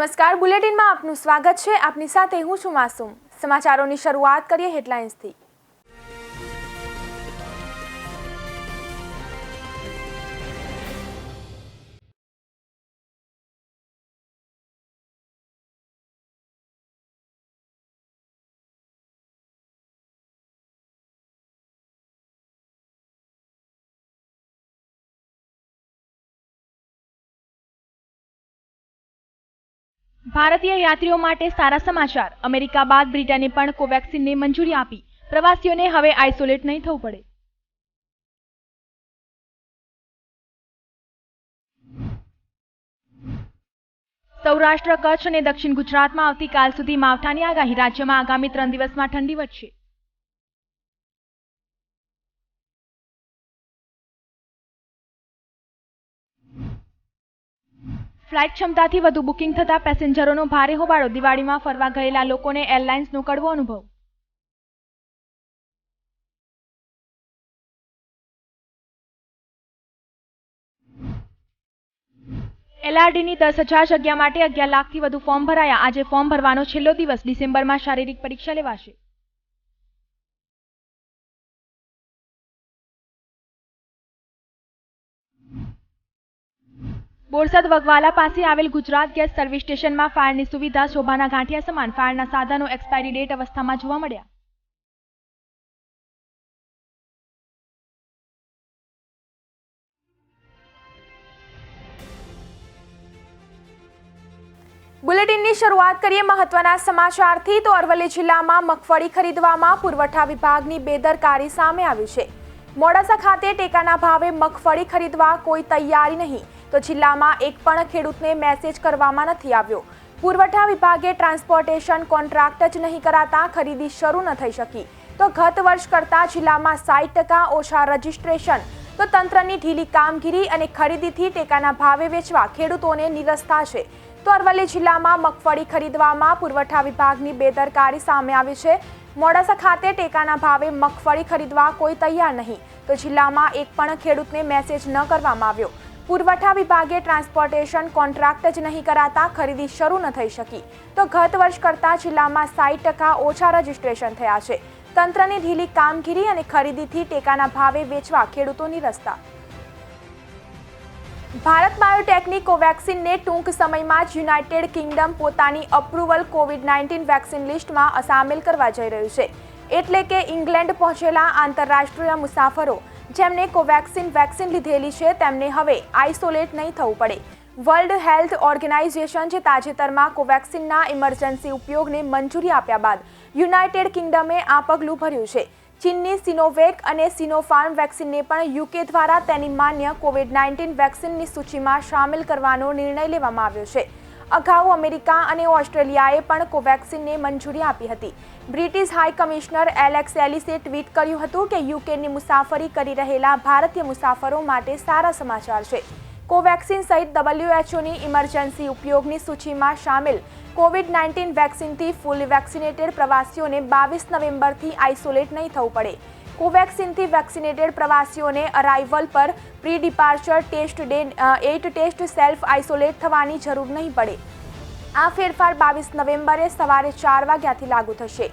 નમસ્કાર, બુલેટિનમાં આપનું સ્વાગત છે। આપની સાથે હું છું માસૂમ। સમાચારોની શરૂઆત કરીએ હેડલાઇન્સથી। ભારતીય યાત્રીઓ માટે સારા સમાચાર। અમેરિકા બાદ બ્રિટને પણ કોવેક્સિનને મંજૂરી આપી। પ્રવાસીઓને હવે આઇસોલેટ નહીં થવું પડે। સૌરાષ્ટ્ર, કચ્છ અને દક્ષિણ ગુજરાતમાં આવતીકાલ સુધી માવઠાની આગાહી। રાજ્યમાં આગામી 3 દિવસમાં ઠંડી વધશે। ફ્લાઇટ ક્ષમતાથી વધુ બુકિંગ થતા પેસેન્જરોનો ભારે હોબાળો। દિવાળીમાં ફરવા ગયેલા લોકોને એરલાઇન્સનો કડવો અનુભવ। એલઆરડીની 10,000 જગ્યા માટે 11 લાખથી વધુ ફોર્મ ભરાયા। આજે ફોર્મ ભરવાનો છેલ્લો દિવસ। ડિસેમ્બરમાં શારીરિક પરીક્ષા લેવાશે। બોરસદ વગવાલા પાસે આવેલ ગુજરાત ગેસ સર્વિસ સ્ટેશનમાં ફાયરની સુવિધા શોભાના ગાંઠિયા સમાન। ફાયરના સાધનો એક્સપાયરી ડેટ અવસ્થામાં જોવા મળ્યા। બુલેટિનની શરૂઆત કરીએ મહત્વના સમાચારથી। તો અરવલ્લી જિલ્લામાં મગફળી ખરીદવામાં પુરવઠા વિભાગની બેદરકારી સામે આવી છે। મોડાસા ખાતે ટેકાના ભાવે મગફળી ખરીદવા કોઈ તૈયારી નહીં, તો જિલ્લામાં એક પણ ખેડૂતને મેસેજ કરવામાં નથી આવ્યો। પુરવઠા વિભાગે ટ્રાન્સપોર્ટેશન કોન્ટ્રાક્ટ જ નહીં કરાતા ખરીદી શરૂ ન થઈ શકી। તો ગત વર્ષ કરતાં જિલ્લામાં 60% ઓછા રજીસ્ટ્રેશન। તો તંત્રની ઢીલી કામગીરી અને ખરીદીથી ટેકાના ભાવે વેચવા ખેડૂતોને નિરસ્તા છે। તો અરવલ્લી જિલ્લામાં મગફળી ખરીદવામાં પુરવઠા વિભાગની બેદરકારી સામે આવી છે। મોડાસા ખાતે ટેકાના ભાવે મગફળી ખરીદવા કોઈ તૈયાર નહીં, તો જિલ્લામાં એક પણ ખેડૂતને મેસેજ ન કરવામાં આવ્યો। પુરવઠા વિભાગે ટ્રાન્સપોર્ટેશન કોન્ટ્રાક્ટ જ નહીં કરાતા ખરીદી શરૂ ન થઈ શકી। તો ગત વર્ષ કરતાં જિલ્લામાં 60% ઓછા રજીસ્ટ્રેશન થયા છે। તંત્રની ઢીલી કામગીરી અને ખરીદીથી ટેકાના ભાવે વેચવા ખેડૂતોની રસ્તા। ભારત બાયોટેકની કોવેક્સિનને ટૂંક સમયમાં જ યુનાઇટેડ કિંગડમ પોતાની અપ્રુવલ કોવિડ-19 વેક્સિન લિસ્ટમાં સામેલ કરવા જઈ રહ્યું છે। એટલે કે ઇંગ્લેન્ડ પહોંચેલા આંતરરાષ્ટ્રીય મુસાફરો જેમને કોવેક્સિન વેક્સિન લીધેલી છે તેમને હવે આઇસોલેટ નહીં થવું પડે। વર્લ્ડ હેલ્થ ઓર્ગેનાઇઝેશન જે તાજેતરમાં કોવેક્સિનના ઇમરજન્સી ઉપયોગને મંજૂરી આપ્યા બાદ યુનાઇટેડ કિંગડમે આ પગલું ભર્યું છે। ચીનની સિનોવેક અને સિનોફાર્મ વેક્સિનને પણ યુકે દ્વારા તેની માન્ય કોવિડ-19 વેક્સિનની સૂચિમાં સામેલ કરવાનો નિર્ણય લેવામાં આવ્યો છે। અગાઉ અમેરિકા અને ઓસ્ટ્રેલિયાએ પણ કોવેક્સિનને મંજૂરી આપી હતી। બ્રિટિશ હાઈ કમિશનર એલેક્સ એલિસે ટ્વીટ કર્યું હતું કે યુકેની મુસાફરી કરી રહેલા ભારતીય મુસાફરો માટે સારા સમાચાર છે। કોવેક્સિન સહિત WHOની ઇમરજન્સી ઉપયોગની સૂચિમાં સામેલ કોવિડ-19 વેક્સિનથી ફૂલ વેક્સિનેટેડ પ્રવાસીઓને 22 નવેમ્બરથી આઇસોલેટ નહીં થવું પડે। કોવેક્સિનથી વેક્સિનેટેડ પ્રવાસીઓને અરાઇવલ પર pre departure test day 8 test self isolate થવાની જરૂર નહીં પડે। આ ફેરફાર 22 નવેમ્બરે સવારે 4 વાગ્યાથી લાગુ થશે।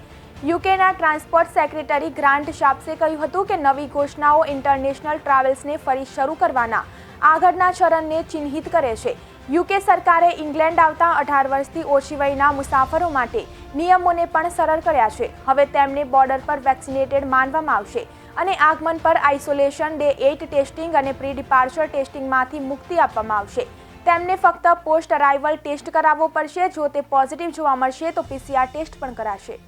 યુકેના ટ્રાન્સપોર્ટ સેક્રેટરી ગ્રાન્ટ શાપ્સે કહ્યું હતું કે નવી ઘોષણાઓ ઇન્ટરનેશનલ ટ્રાવેલ્સને ફરી શરૂ કરવાના આગળના ચરણને ચિહ્નિત કરે છે। યુકે સરકારે ઇંગ્લેન્ડ આવતા 18 વર્ષથી ઓછી વયના મુસાફરો માટે નિયમોને પણ સરળ કર્યા છે। હવે તેમને બોર્ડર પર વેક્સિનેટેડ માનવામાં આવશે અને આગમન પર આઇસોલેશન ડે 8 ટેસ્ટિંગ અને પ્રી ડિપાર્ચર ટેસ્ટિંગમાંથી મુક્તિ આપવામાં આવશે। તેમને ફક્ત પોસ્ટ અરાઇવલ ટેસ્ટ કરાવવો પડશે। જો તે પોઝિટિવ જોવા મળશે તો PCR ટેસ્ટ પણ કરાશે।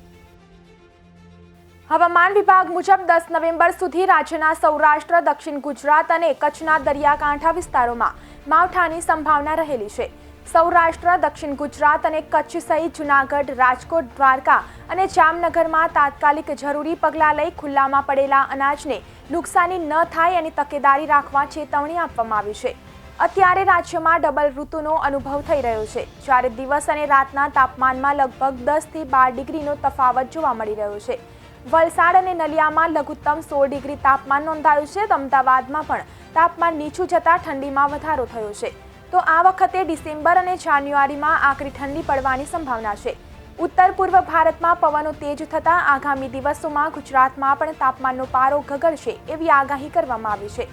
હવામાન વિભાગ મુજબ 10 નવેમ્બર સુધી રાજ્યના સૌરાષ્ટ્ર, દક્ષિણ ગુજરાત અને કચ્છના દરિયાકાંઠા વિસ્તારોમાં માવઠાની સંભાવના રહેલી છે। સૌરાષ્ટ્ર, દક્ષિણ ગુજરાત અને કચ્છ સહિત જૂનાગઢ, રાજકોટ, દ્વારકા અને જામનગરમાં તાત્કાલિક જરૂરી પગલાં લઈ ખુલ્લામાં પડેલા અનાજને નુકસાની ન થાય એની તકેદારી રાખવા ચેતવણી આપવામાં આવી છે। અત્યારે રાજ્યમાં ડબલ ઋતુનો અનુભવ થઈ રહ્યો છે, જ્યારે દિવસ અને રાતના તાપમાનમાં લગભગ 10 થી 12 ડિગ્રીનો તફાવત જોવા મળી રહ્યો છે। વલસાડ અને નલિયામાં લઘુત્તમ 16 ડિગ્રી તાપમાન નોંધાયું છે। તો અમદાવાદમાં પણ તાપમાન નીચું જતાં ઠંડીમાં વધારો થયો છે। તો આ વખતે ડિસેમ્બર અને જાન્યુઆરીમાં આકરી ઠંડી પડવાની સંભાવના છે. ઉત્તર પૂર્વ ભારતમાં પવનો તેજ થતાં આગામી દિવસોમાં ગુજરાતમાં પણ તાપમાનનો પારો ગગડશે એવી આગાહી કરવામાં આવી છે.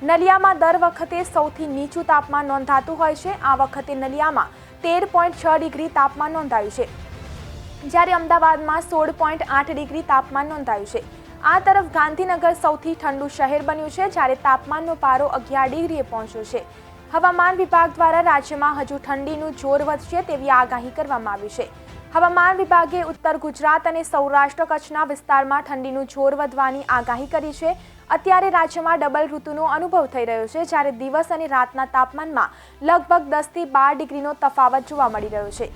નલિયામાં દર વખતે સૌથી નીચું તાપમાન નોંધાતું હોય છે. આ વખતે નલિયામાં 13.6 ડિગ્રી તાપમાન નોંધાયું છે, જ્યારે અમદાવાદમાં 16.8 ડિગ્રી તાપમાન નોંધાયું છે. આ તરફ ગાંધીનગર સૌથી ઠંડુ શહેર બન્યું છે, જ્યારે તાપમાનનો પારો 11 ડિગ્રીએ પહોંચ્યો છે. હવામાન વિભાગ દ્વારા રાજ્યમાં હજુ ઠંડીનું જોર વધશે તેવી આગાહી કરવામાં આવી છે. હવામાન વિભાગે ઉત્તર ગુજરાત અને સૌરાષ્ટ્ર કચ્છના વિસ્તારમાં ઠંડીનું જોર વધવાની આગાહી કરી છે. અત્યારે રાજ્યમાં ડબલ ઋતુનો અનુભવ થઈ રહ્યો છે, જ્યારે દિવસ અને રાતના તાપમાનમાં લગભગ 10 થી 12 ડિગ્રીનો તફાવત જોવા મળી રહ્યો છે.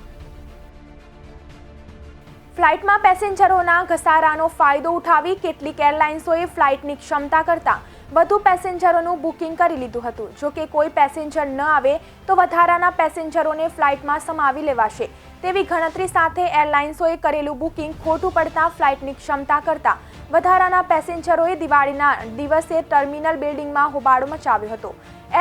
ફ્લાઇટમાં પેસેન્જરોના ઘસારાનો ફાયદો ઉઠાવી કેટલીક એરલાઇન્સોએ ફ્લાઇટની ક્ષમતા કરતાં વધુ પેસેન્જરોનું બુકિંગ કરી લીધું હતું. જો કે કોઈ પેસેન્જર ન આવે તો વધારાના પેસેન્જરોને ફ્લાઇટમાં સમાવી લેવાશે તેવી ગણતરી સાથે એરલાઇન્સોએ કરેલું બુકિંગ ખોટું પડતા ફ્લાઇટની ક્ષમતા કરતાં વધારાના પેસેન્જરોએ દિવાળીના દિવસે ટર્મિનલ બિલ્ડિંગમાં હોબાળો મચાવ્યો હતો.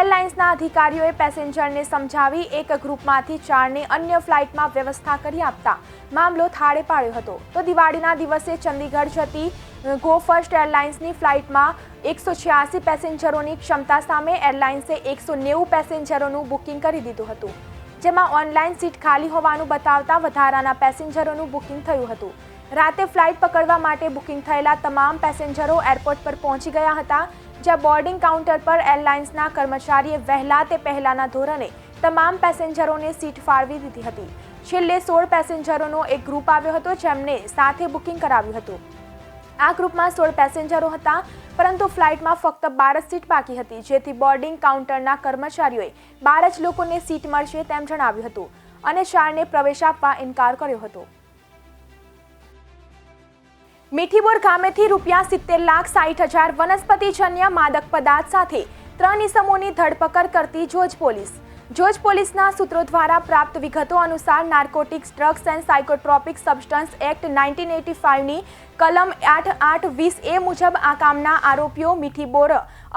એરલાઇન્સના અધિકારીઓએ પેસેન્જરને સમજાવી એક ગ્રુપમાંથી 4ને અન્ય ફ્લાઇટમાં વ્યવસ્થા કરી આપતા મામલો થાળે પાડ્યો હતો. તો દિવાળીના દિવસે ચંદીગઢ જતી ગો ફર્સ્ટ એરલાઇન્સની ફ્લાઇટમાં 186 પેસેન્જરોની ક્ષમતા સામે એરલાઇન્સે 190 પેસેન્જરોનું બુકિંગ કરી દીધું હતું, જેમાં ઓનલાઈન સીટ ખાલી હોવાનું બતાવતા વધારાના પેસેન્જરોનું બુકિંગ થયું હતું. રાતે ફ્લાઇટ પકડવા માટે બુકિંગ થયેલા તમામ પેસેન્જરો એરપોર્ટ પર પહોંચી ગયા હતા, જ્યાં બોર્ડિંગ કાઉન્ટર પર એરલાઇન્સના કર્મચારીએ વહેલા તે પહેલાના ધોરણે તમામ પેસેન્જરોને સીટ ફાળવી દીધી હતી. છેલ્લે 16 પેસેન્જરોનો એક ગ્રુપ આવ્યો હતો, જેમને સાથે બુકિંગ કરાવ્યું હતું. આ ગ્રુપમાં 16 પેસેન્જરો હતા, પરંતુ ફ્લાઇટમાં ફક્ત 12 સીટ બાકી હતી, જેથી બોર્ડિંગ કાઉન્ટરના કર્મચારીઓએ 12 જ લોકોને સીટ મળશે તેમ જણાવ્યું હતું અને 4ને પ્રવેશ આપવા ઇનકાર કર્યો હતો. મીઠીબોર ગામેથી ₹70,60,000 વનસ્પતિજન્ય માદક પદાર્થ સાથે 3 ઇસમોની ધરપકડ કરતી જોજ પોલીસ. જોજ પોલીસના સૂત્રો દ્વારા પ્રાપ્ત વિગતો અનુસાર narcotics, drugs and psychotropic substance act 1985ની કલમ 8(8)(20)A મુજબ આ કામના આરોપીઓ મીઠીબોર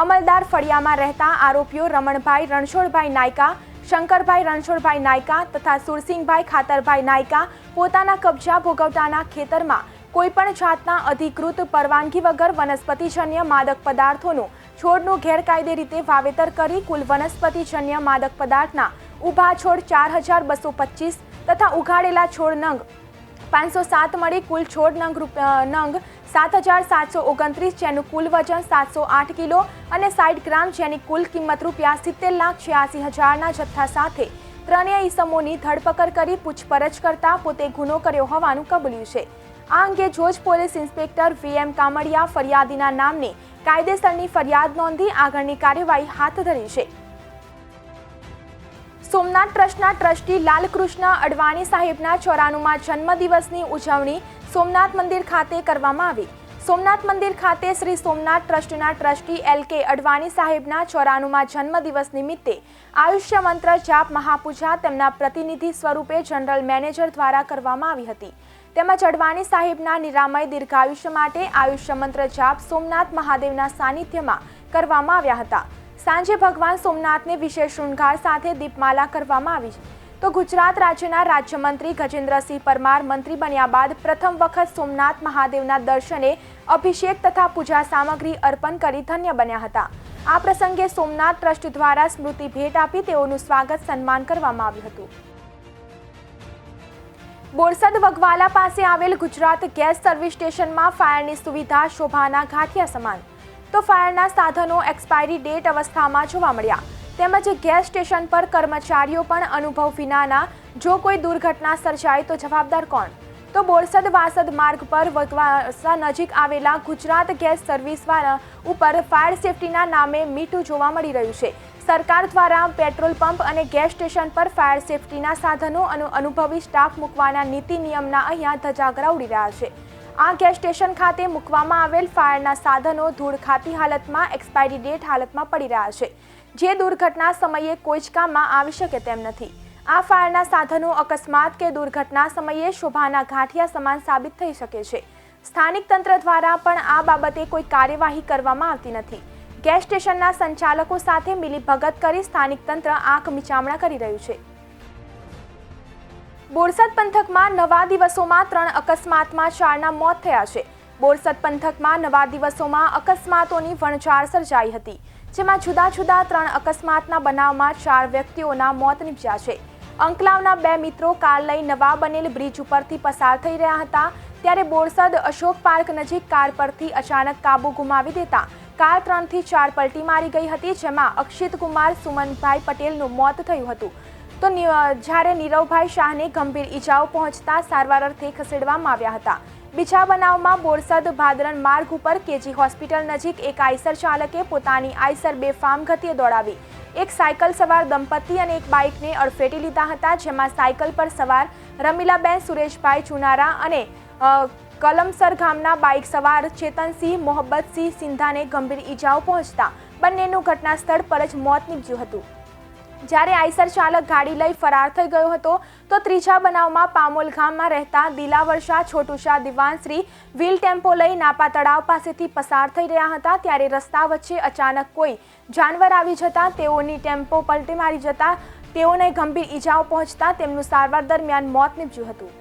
અમલદાર ફળિયામાં રહેતા આરોપીઓ રમણભાઈ રણછોડભાઈ નાયકા, શંકરભાઈ રણછોડભાઈ નાયકા તથા સુરસિંહભાઈ ખાતરભાઈ નાયકા પોતાના કબજા ભોગવતાના ખેતરમાં કોઈપણ જાતના અધિકૃત પરવાનગી વગર વનસ્પતિજન્ય માદક પદાર્થોનું છોડનું ગેરકાયદે રીતે વાવેતર કરી કુલ વનસ્પતિજન્ય માદક પદાર્થના ઊભા છોડ 4,225 તથા ઉઘાડેલા છોડ નંગ 507 મળી કુલ છોડ નંગ 7,729, જેનું કુલ વજન 708 કિલો અને 60 ગ્રામ, જેની કુલ કિંમત ₹70,86,000ના જથ્થા સાથે 3 ઇસમોની ધરપકડ કરી પૂછપરછ કરતા પોતે ગુનો કર્યો હોવાનું કબૂલ્યું છે. આ અંગે જોજ પોલીસ ઇન્સ્પેક્ટર VM કામડિયા ફરિયાદીના નામને કાયદેસરની ફરિયાદ નોંધી આગળની કાર્યવાહી હાથ ધરી છે. સોમનાથ ટ્રસ્ટના ટ્રસ્ટી લાલકૃષ્ણ અડવાણી સાહેબના 94મા જન્મદિવસની ઉજવણી સોમનાથ મંદિર ખાતે કરવામાં આવી. સોમનાથ મંદિર ખાતે શ્રી સોમનાથ ટ્રસ્ટના ટ્રસ્ટી LK અડવાણી સાહેબના 94મા જન્મદિવસ નિમિત્તે આયુષ્ય મંત્ર જાપ મહાપૂજા તેમના પ્રતિનિધિ સ્વરૂપે જનરલ મેનેજર દ્વારા કરવામાં આવી હતી. તેમજ અડવાણી સાહેબના નિરામય દીર્ઘાયુષ્ય માટે આયુષ્ય મંત્ર જાપ સોમનાથ મહાદેવના સાનિધ્યમાં કરવામાં આવ્યા હતા. સાંજે ભગવાન સોમનાથને વિશેષ શૃંગાર સાથે દીપમાલા કરવામાં આવી. તો ગુજરાત રાજ્યના રાજ્યમંત્રી ગજેન્દ્રસિંહ પરમાર મંત્રી બન્યા બાદ પ્રથમ વખત સોમનાથ મહાદેવના દર્શને અભિષેક તથા પૂજા સામગ્રી અર્પણ કરી ધન્ય બન્યા હતા. આ પ્રસંગે સોમનાથ ટ્રસ્ટ દ્વારા સ્મૃતિ ભેટ આપી તેઓનું સ્વાગત સન્માન કરવામાં આવ્યું હતું. બોરસદ વગવાલા પાસે આવેલ ગુજરાત ગેસ સર્વિસ સ્ટેશનમાં ફાયરની સુવિધા શોભાના ગાંઠિયા સમાન. તો ફાયરના સાધનો એક્સપાયરી ડેટ અવસ્થામાં જોવા મળ્યા. તેમજ ગેસ સ્ટેશન પર કર્મચારીઓ પણ અનુભવ વિનાના. જો કોઈ દુર્ઘટના સર્જાય તો જવાબદાર કોણ? તો બોરસદ વાસદ માર્ગ પર વગવાસા નજીક આવેલા ગુજરાત ગેસ સર્વિસ ઉપર ફાયર સેફટીના નામે મીઠું જોવા મળી રહ્યું છે. સરકાર દ્વારા પેટ્રોલ પંપ અને ગેસ સ્ટેશન પર ફાયર સેફટીના સાધનો અને અનુભવી સ્ટાફ મૂકવાના નીતિ નિયમના અહીંયા ધજાગરા ઉડી રહ્યા છે. આ ગેસ સ્ટેશન ખાતે મૂકવામાં આવેલ ફાયરના સાધનો ધૂળ ખાતી હાલતમાં, એક્સપાયરી ડેટ હાલતમાં પડી રહ્યા છે, જે દુર્ઘટના સમયે કોઈ જ કામમાં આવી શકે તેમ નથી. આ ફાયરના સાધનો અકસ્માત કે દુર્ઘટના સમયે શોભાના ગાંઠિયા સમાન સાબિત થઈ શકે છે. સ્થાનિક તંત્ર દ્વારા પણ આ બાબતે કોઈ કાર્યવાહી કરવામાં આવતી નથી. ગેસ સ્ટેશનના સંચાલકો સાથે મિલીભગત કરી સ્થાનિક તંત્ર આંખ મીચામણા કરી રહ્યું છે. બોરસદ પંથકમાં નવા દિવસોમાં 3 અકસ્માતમાં 4ના મોત થયા છે. બોરસદ પંથકમાં નવા દિવસોમાં અકસ્માતોની વણઝાર સર્જાઈ હતી, જેમાં જુદા જુદા 3 અકસ્માતના બનાવમાં 4 વ્યક્તિઓના મોત નીપજ્યા છે. અંકલાવના 2 મિત્રો કાર લઈ નવા બનેલ બ્રિજ ઉપરથી પસાર થઈ રહ્યા હતા, ત્યારે બોરસદ અશોક પાર્ક નજીક કાર પરથી અચાનક કાબુ ગુમાવી દેતા કાર 3 થી 4 પલટી મારી ગઈ હતી, જેમાં અક્ષિત કુમાર સુમનભાઈ પટેલનું મોત થયું હતું. તો જ્યારે નીરવભાઈ શાહને ગંભીર ઈજાઓ પહોંચતા સારવાર અર્થે ખસેડવામાં આવ્યા હતા. બીજા બનાવમાં બોરસદ ભાદરણ માર્ગ ઉપર કેજી હોસ્પિટલ નજીક એક આઈસર ચાલકે પોતાની આઈસર બેફામ ગતિએ દોડાવી એક સાયકલ સવાર દંપતી અને એક બાઇકને અડફેટી લીધા હતા, જેમાં સાયકલ પર સવાર રમીલાબેન સુરેશભાઈ ચુનારા અને કલમસર ગામના બાઇક સવાર ચેતનસિંહ મોહબ્બતસિંહ સિંધાને ગંભીર ઈજાઓ પહોંચતા બંનેનું ઘટના સ્થળ પર જ મોત નીપજ્યું હતું. જ્યારે આઈસર ચાલક ગાડી લઈ ફરાર થઈ ગયો હતો, તો ત્રીજા બનાવમાં પામોલ ગામમાં રહેતા દિલાવરશા છોટુશા દિવાનશ્રી વ્હીલ ટેમ્પો લઈ નાપા તળાવ પાસેથી પસાર થઈ રહ્યા હતા, ત્યારે રસ્તા વચ્ચે અચાનક કોઈ જાનવર આવી જતા તેઓની ટેમ્પો પલટી મારી જતા તેઓને ગંભીર ઈજાઓ પહોંચતા તેમનું સારવાર દરમિયાન મોત નીપજ્યું હતું.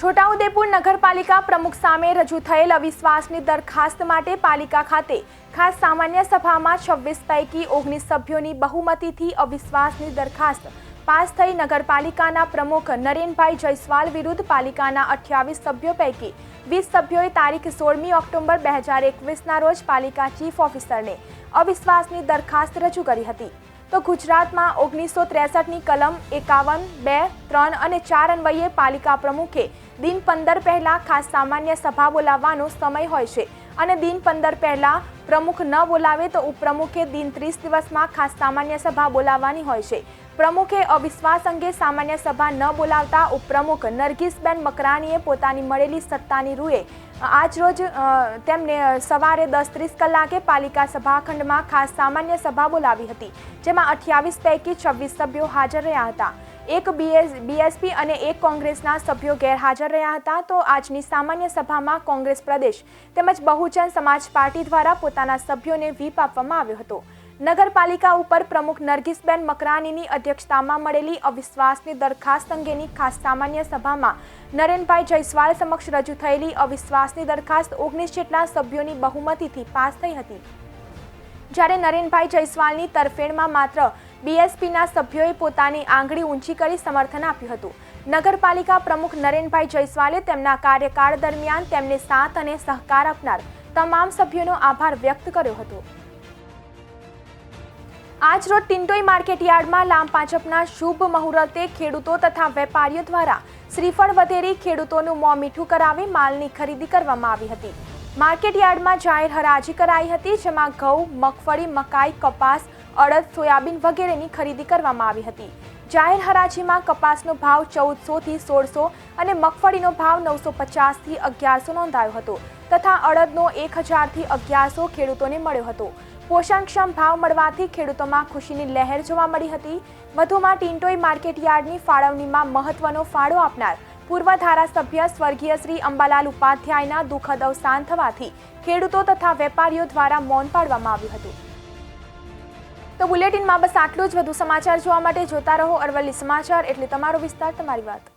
છોટાઉદેપુર નગરપાલિકા પ્રમુખ સામે રજૂ થયેલ અવિશ્વાસની દરખાસ્ત માટે પાલિકા ખાતે ખાસ સામાન્ય સભામાં 26 પૈકી 19 સભ્યોની બહુમતીથી અવિશ્વાસની દરખાસ્ત પાસ થઈ. નગરપાલિકાના પ્રમુખ નરેનભાઈ જયસ્વાલ વિરુદ્ધ પાલિકાના 28 સભ્યો પૈકી 20 સભ્યોએ તારીખ 16મી ઓક્ટોબર 2021ના રોજ પાલિકા ચીફ ઓફિસરને અવિશ્વાસની દરખાસ્ત રજૂ કરી હતી. તો ગુજરાતમાં 1963ની કલમ 51, 2, 3 અને 4 અન્વયે પાલિકા પ્રમુખે દિન 15 પહેલા ખાસ સામાન્ય સભા બોલાવવાનો સમય હોય છે અને દિન 15 પહેલા પ્રમુખ ન બોલાવે તો ઉપપ્રમુખે દિન 30 દિવસમાં ખાસ સામાન્ય સભા બોલાવવાની હોય છે. પ્રમુખે અવિશ્વાસ અંગે સામાન્ય સભા ન બોલાવતા ઉપપ્રમુખ નરગીસબેન મકરાણીએ પોતાની મળેલી સત્તાની રૂએ આજરોજ તેમને સવારે 10:30 કલાકે પાલિકા સભાખંડમાં ખાસ સામાન્ય સભા બોલાવી હતી, જેમાં 28 પૈકી 26 સભ્યો હાજર રહ્યા હતા. એક બીએસપી અને એક કોંગ્રેસના સભ્યો ગેરહાજર રહ્યા હતા. તો આજની સામાન્ય સભામાં કોંગ્રેસ પ્રદેશ તેમજ બહુજન સમાજ પાર્ટી દ્વારા પોતાના સભ્યોને વ્હીપ આપવામાં આવ્યો હતો. નગરપાલિકા ઉપર પ્રમુખ નરગીસબેન મકરાણીની અધ્યક્ષતામાં મળેલી અવિશ્વાસની દરખાસ્ત અંગેની ખાસ સામાન્ય સભામાં નરેનભાઈ જયસ્વાલ સમક્ષ રજૂ થયેલી અવિશ્વાસની દરખાસ્ત 19 જેટલા સભ્યોની બહુમતીથી પાસ થઈ હતી. જ્યારે નરેનભાઈ જયસ્વાલની તરફેણમાં માત્ર બીએસપીના સભ્યોએ પોતાની આંગળી ઊંચી કરી સમર્થન આપ્યું હતું. નગરપાલિકા પ્રમુખ નરેનભાઈ જયસ્વાલે તેમના કાર્યકાળ દરમિયાન તેમને સાથ અને સહકાર આપનાર તમામ સભ્યોનો આભાર વ્યક્ત કર્યો હતો. આજ રોજ ટિન્ટોઈ માર્કેટયાર્ડમાં લાંપાંચપના શુભ મુહૂર્તે ખેડૂતો તથા વેપારીઓ દ્વારા શ્રીફળ વધેરી ખેડૂતોનું મોં મીઠું કરાવી માલની ખરીદી કરવામાં આવી હતી. માર્કેટયાર્ડમાં જાહેર હરાજી કરાઈ હતી, જેમાં ઘઉં, મગફળી, મકાઈ, કપાસ, અડદ, સોયાબીન વગેરેની ખરીદી કરવામાં આવી હતી. જાહેર હરાજીમાં કપાસનો ભાવ 1400 થી 1600 અને મગફળીનો ભાવ 950 થી 1100 નોંધાયો હતો તથા અડદનો 1000 થી 1100 ખેડૂતોને મળ્યો હતો. પોષણક્ષમ ભાવ મળવાથી ખેડૂતોમાં ખુશીની લહેર જોવા મળી હતી. વધુમાં ટિન્ટોઈ માર્કેટયાર્ડની ફાળવણીમાં મહત્વનો ફાળો આપનાર પૂર્વ ધારાસભ્ય સ્વર્ગીય શ્રી અંબાલાલ ઉપાધ્યાયના દુઃખદ અવસાન થવાથી ખેડૂતો તથા વેપારીઓ દ્વારા મૌન પાડવામાં આવ્યું હતું. તો બુલેટિનમાં બસ આટલું જ. વધુ સમાચાર જોવા માટે જોતા રહો અરવલ્લી સમાચાર, એટલે તમારો વિસ્તાર, તમારી વાત.